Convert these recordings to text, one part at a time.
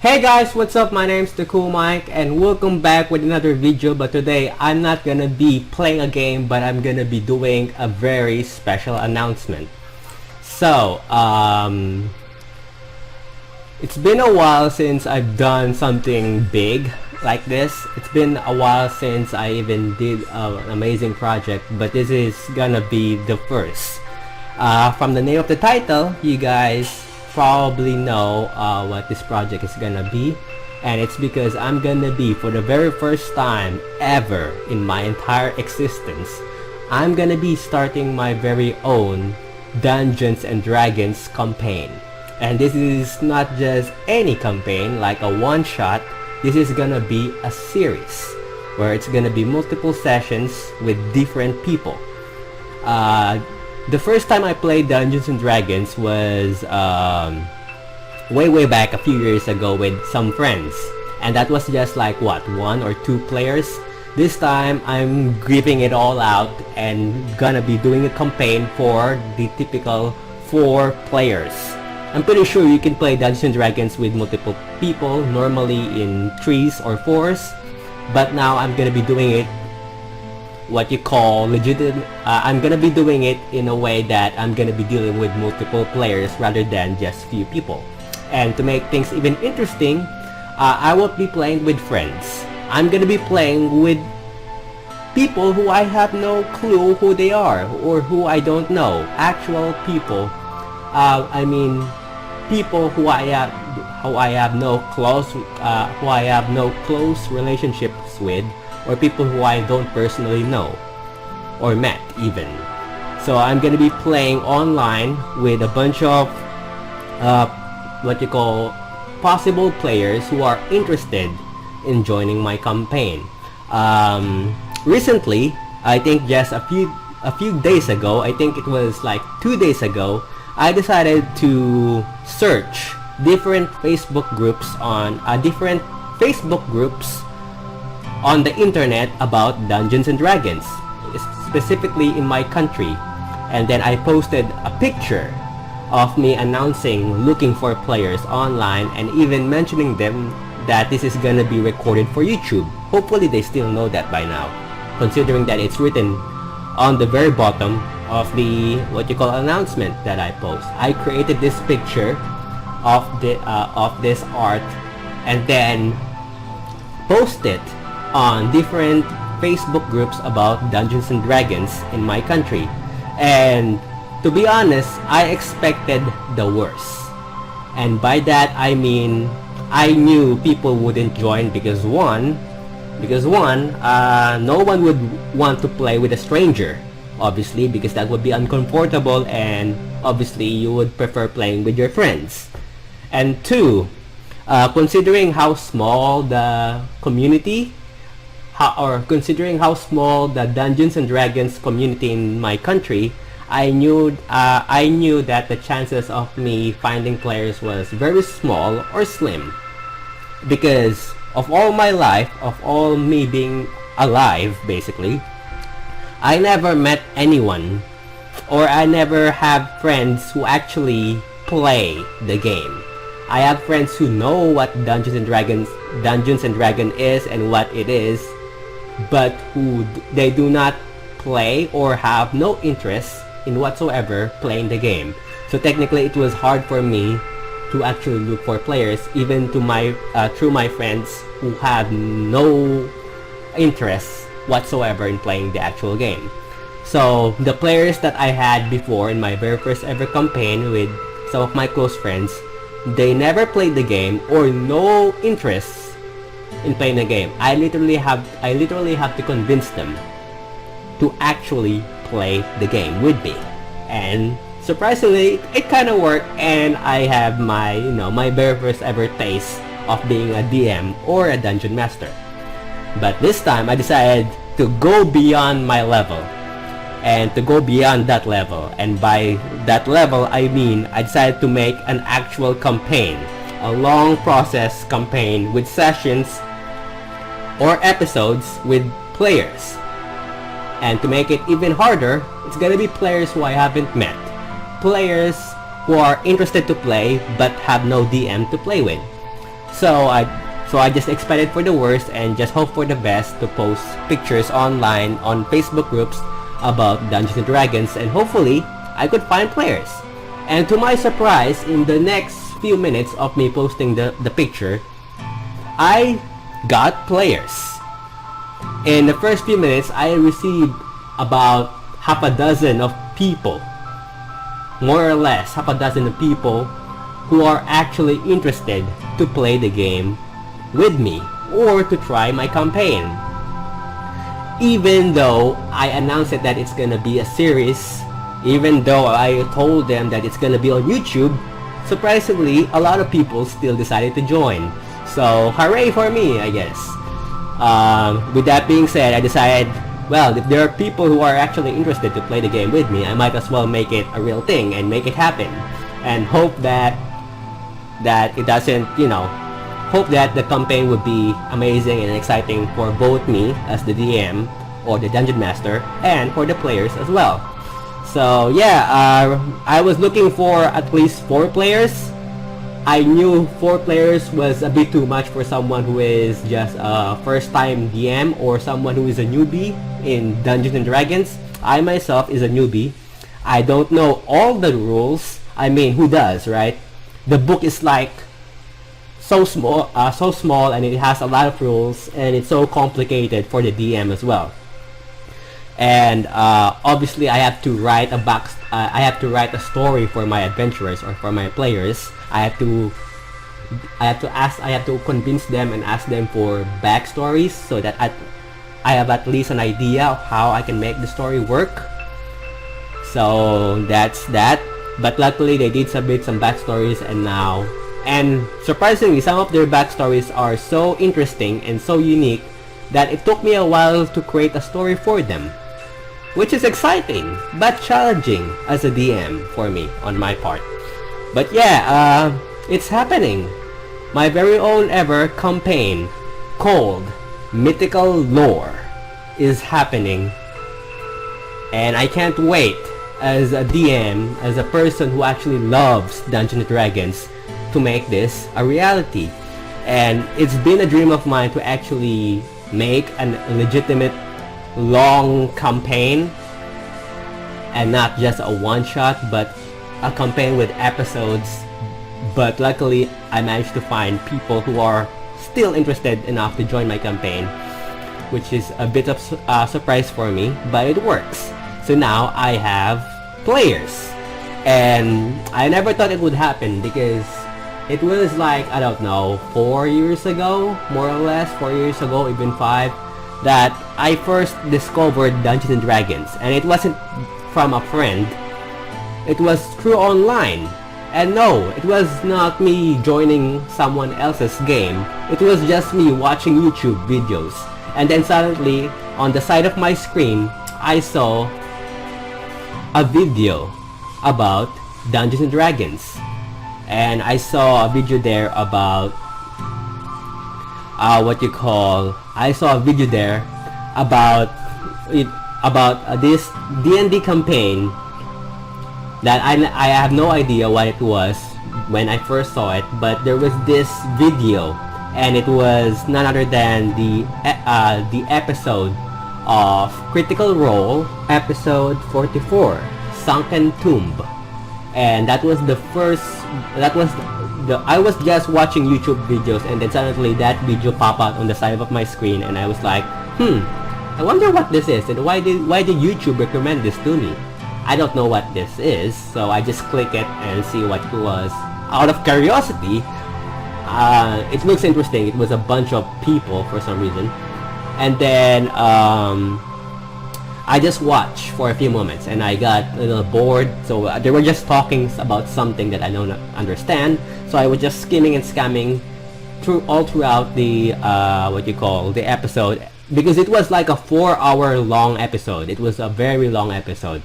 Hey guys, what's up? My name's the Cool Mike and welcome back with another video. But today I'm not gonna be playing a game, but I'm gonna be doing a very special announcement. So, it's been a while since I've done something big like this. It's been a while since I even did an amazing project, but this is gonna be the first. From the name of the title, you guys probably know what this project is gonna be, and it's because I'm gonna be, for the very first time ever in my entire existence, I'm gonna be starting my very own Dungeons and Dragons campaign. And this is not just any campaign like a one-shot. This is gonna be a series where it's gonna be multiple sessions with different people. The first time I played Dungeons and Dragons was way back a few years ago with some friends, and that was just like what, 1 or 2 players. This time I'm giving it all out and gonna be doing a campaign for the typical 4 players. I'm pretty sure you can play Dungeons and Dragons with multiple people, normally in 3s or 4s, but now I'm gonna be doing it what you call legitimate. I'm gonna be doing it in a way that I'm gonna be dealing with multiple players rather than just few people. And to make things even interesting, I won't be playing with friends. I'm gonna be playing with people who I have no clue who they are or who I don't know. Actual people. I mean, people who I have no close relationships with, or people who I don't personally know or met even. So I'm gonna be playing online with a bunch of what you call possible players who are interested in joining my campaign. Recently, I think just a few days ago, I think it was like 2 days ago, I decided to search different Facebook groups on on the internet about Dungeons and Dragons, specifically in my country. And then I posted a picture of me announcing looking for players online, and even mentioning them that this is gonna be recorded for YouTube. Hopefully they still know that by now, considering that it's written on the very bottom of the what you call announcement that I post. I created this picture of this art and then post it on different Facebook groups about Dungeons and Dragons in my country. And to be honest, I expected the worst. And by that I mean I knew people wouldn't join because no one would want to play with a stranger, obviously, because that would be uncomfortable, and obviously you would prefer playing with your friends. And 2, considering how small the community, considering how small the Dungeons and Dragons community in my country, I knew that the chances of me finding players was very small or slim. Because of all my life, of all me being alive basically, I never met anyone, or I never have friends who actually play the game. I have friends who know what Dungeons and Dragons is and what it is, but who they do not play or have no interest in whatsoever playing the game. So technically it was hard for me to actually look for players, even to through my friends who had no interest whatsoever in playing the actual game. So the players that I had before in my very first ever campaign with some of my close friends, they never played the game or no interest in playing the game. I literally have to convince them to actually play the game with me. And surprisingly, it kind of worked, and I have my very first ever taste of being a DM or a dungeon master. But this time I decided to go beyond my level, and to go beyond that level, and by that level I mean I decided to make an actual campaign, a long process campaign with sessions or episodes with players. And to make it even harder, it's gonna be players who I haven't met, players who are interested to play but have no DM to play with. So I just expected for the worst and just hope for the best to post pictures online on Facebook groups about Dungeons and Dragons, and hopefully I could find players. And to my surprise, in the next few minutes of me posting the picture, I got players. In the first few minutes, I received about half a dozen of people, more or less half a dozen of people who are actually interested to play the game with me or to try my campaign. Even though I announced it that it's gonna be a series, even though I told them that it's gonna be on YouTube, surprisingly, a lot of people still decided to join. So hooray for me, I guess. With that being said, I decided, well, if there are people who are actually interested to play the game with me, I might as well make it a real thing and make it happen, and hope that it doesn't, hope that the campaign would be amazing and exciting for both me as the DM or the Dungeon Master and for the players as well. So yeah, I was looking for at least 4 players. I knew 4 players was a bit too much for someone who is just a first time DM or someone who is a newbie in Dungeons and Dragons. I myself is a newbie. I don't know all the rules. I mean, who does, right? The book is like so small, and it has a lot of rules, and it's so complicated for the DM as well. And obviously, I have to write a story for my adventurers or for my players. I have to convince them and ask them for backstories so that I have at least an idea of how I can make the story work. So that's that. But luckily, they did submit some backstories, and surprisingly, some of their backstories are so interesting and so unique that it took me a while to create a story for them, which is exciting but challenging as a DM for me on my part. But yeah, it's happening. My very own ever campaign called Mythical Lore is happening, and I can't wait as a DM, as a person who actually loves Dungeons & Dragons, to make this a reality. And it's been a dream of mine to actually make a legitimate long campaign, and not just a one-shot, but a campaign with episodes. But luckily, I managed to find people who are still interested enough to join my campaign, which is a bit of surprise for me, but it works. So now I have players, and I never thought it would happen, because it was like, I don't know, 4 years ago, more or less, 4 years ago, even 5, that I first discovered Dungeons and Dragons, and it wasn't from a friend, it was through online. And no, it was not me joining someone else's game, it was just me watching YouTube videos. And then suddenly, on the side of my screen, I saw a video about Dungeons and Dragons. And I saw a video there about I saw a video there about this D&D campaign that I have no idea what it was when I first saw it, but there was this video, and it was none other than the episode of Critical Role, episode 44, Sunken Tomb. And that was I was just watching YouTube videos, and then suddenly that video popped out on the side of my screen, and I was like, I wonder what this is, and why did YouTube recommend this to me? I don't know what this is, so I just click it and see what it was. Out of curiosity, it looks interesting. It was a bunch of people for some reason, and then I just watched for a few moments, and I got a little bored. So they were just talking about something that I don't understand. So I was just skimming and scamming throughout the the episode, because it was like a 4-hour long episode. It was a very long episode,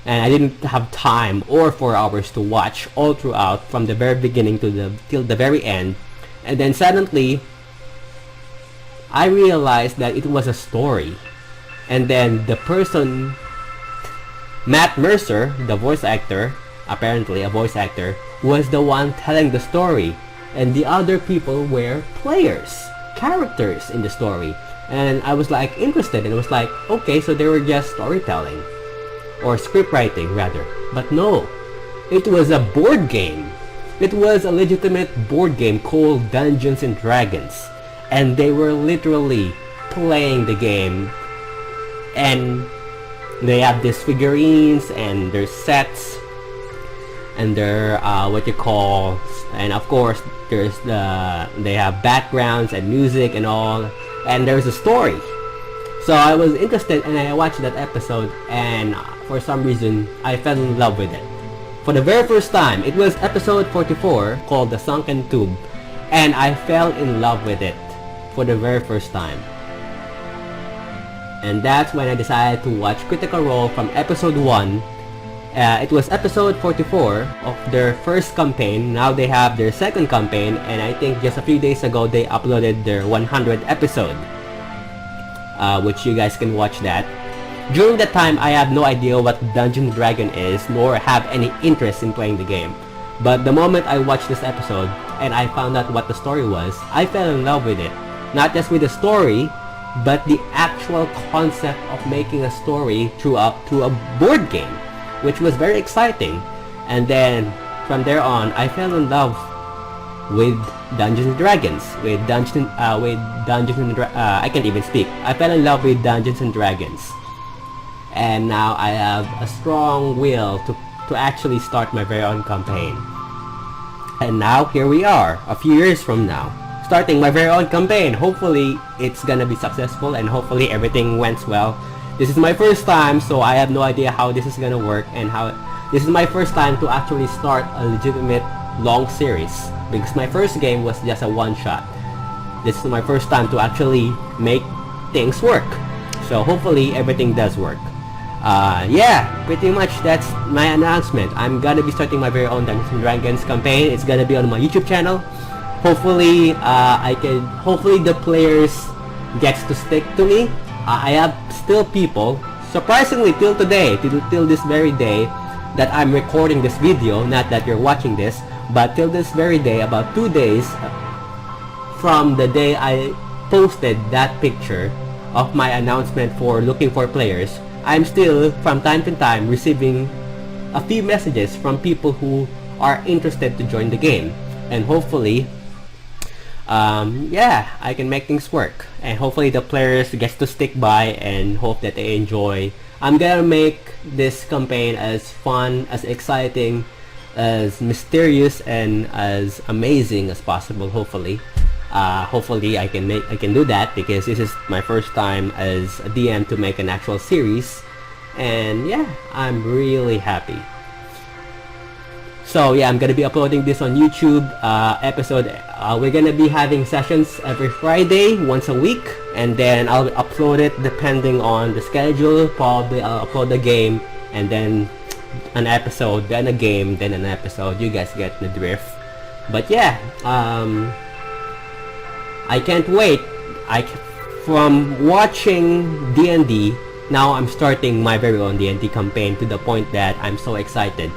and I didn't have time or 4 hours to watch all throughout from the very beginning till the very end. And then suddenly I realized that it was a story. And then the person, Matt Mercer, the voice actor, apparently a voice actor, was the one telling the story. and the other people were players, characters in the story. And I was like interested, and it was like, okay, so they were just storytelling or script writing rather. But no, it was a board game. It was a legitimate board game called Dungeons and Dragons, and they were literally playing the game, and they have these figurines and their sets and their what you call, and of course they have backgrounds and music and all, and there's a story. So I was interested and I watched that episode, and for some reason I fell in love with it. For the very first time, it was episode 44 called The Sunken Tube, and I fell in love with it for the very first time. And that's when I decided to watch Critical Role from episode 1. It was episode 44 of their first campaign. Now they have their second campaign, and I think just a few days ago they uploaded their 100th episode, which you guys can watch that. During that time, I have no idea what Dungeon Dragon is, nor have any interest in playing the game. But the moment I watched this episode and I found out what the story was, I fell in love with it. Not just with the story, but the actual concept of making a story through a board game, which was very exciting. And then from there on, I fell in love with Dungeons and Dragons. I can't even speak. I fell in love with Dungeons and Dragons. And now I have a strong will to actually start my very own campaign. And now here we are, a few years from now, starting my very own campaign. Hopefully it's gonna be successful, and hopefully everything went well. This is my first time, so I have no idea how this is gonna work, and this is my first time to actually start a legitimate long series, because my first game was just a one-shot. This is my first time to actually make things work, so hopefully everything does work. Yeah, pretty much that's my announcement. I'm gonna be starting my very own Dungeons and Dragons campaign. It's gonna be on my YouTube channel. Hopefully hopefully the players gets to stick to me. I have still people, surprisingly till today, till this very day that I'm recording this video, not that you're watching this, but till this very day, about 2 days from the day I posted that picture of my announcement for looking for players, I'm still from time to time receiving a few messages from people who are interested to join the game, and hopefully yeah, I can make things work, and hopefully the players gets to stick by and hope that they enjoy. I'm gonna make this campaign as fun, as exciting, as mysterious, and as amazing as possible. Hopefully I can do that, because this is my first time as a DM to make an actual series, and yeah, I'm really happy. So yeah, I'm gonna be uploading this on YouTube episode. We're gonna be having sessions every Friday, once a week, and then I'll upload it depending on the schedule. Probably I'll upload the game, and then an episode, then a game, then an episode. You guys get the drift. But yeah, I can't wait. From watching D&D, now I'm starting my very own D&D campaign, to the point that I'm so excited.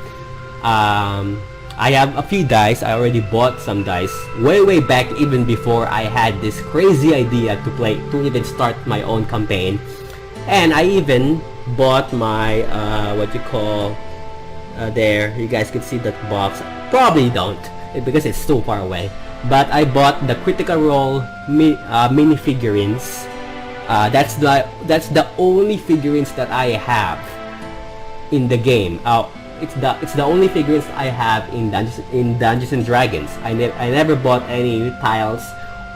I have a few dice. I already bought some dice way back, even before I had this crazy idea to even start my own campaign. And I even bought my what you call there, you guys can see that box. Probably don't, because it's so far away. But I bought the Critical Role mini figurines. That's the only figurines that I have in the game. It's the only figurines I have in Dungeons and Dragons. I never bought any tiles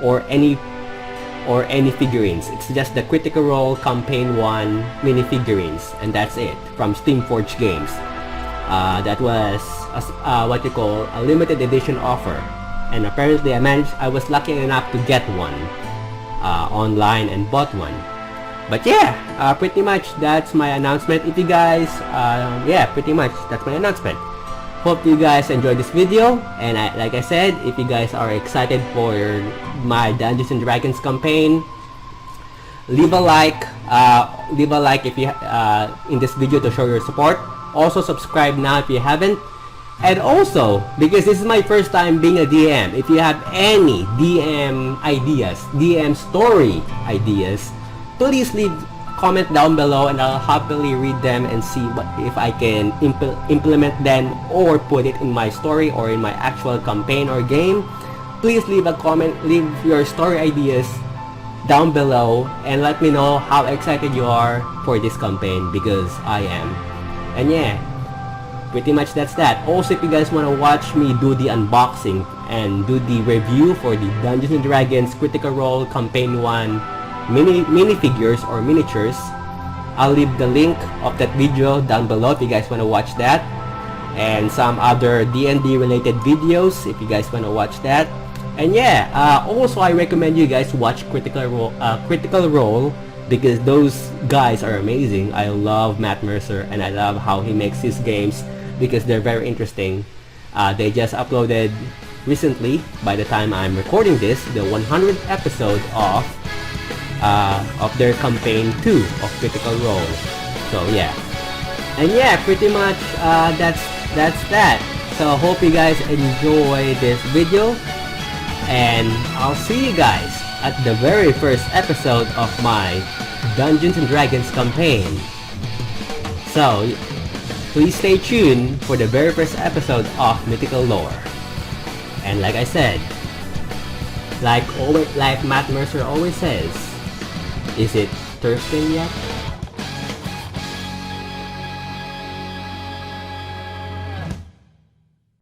or any figurines. It's just the Critical Role Campaign 1 mini figurines, and that's it, from Steamforged Games. That was what you call a limited edition offer, and apparently I was lucky enough to get one online and bought one. But yeah, pretty much that's my announcement. If you guys, yeah, pretty much that's my announcement. Hope you guys enjoyed this video, and like I said, if you guys are excited for my Dungeons and Dragons campaign, leave a like if you in this video to show your support. Also subscribe now if you haven't, And also, because this is my first time being a DM, if you have any DM ideas, DM story ideas, please leave comment down below and I'll happily read them and see what if I can implement them or put it in my story or in my actual campaign or game. Please leave a comment, leave your story ideas down below and let me know how excited you are for this campaign, because I am. And yeah, pretty much that's that. Also, if you guys want to watch me do the unboxing and do the review for the Dungeons & Dragons Critical Role Campaign 1 minifigures or miniatures, I'll leave the link of that video down below if you guys want to watch that, and some other D&D related videos if you guys want to watch that. And yeah, also I recommend you guys watch Critical Role because those guys are amazing. I love Matt Mercer and I love how he makes his games because they're very interesting. They just uploaded recently, by the time I'm recording this, the 100th episode of their campaign 2 of Critical Role. So yeah, and yeah, pretty much that's that. So hope you guys enjoy this video, and I'll see you guys at the very first episode of my Dungeons & Dragons campaign. So please stay tuned for the very first episode of Mythical Lore. And like I said, like Matt Mercer always says, is it Thursday yet?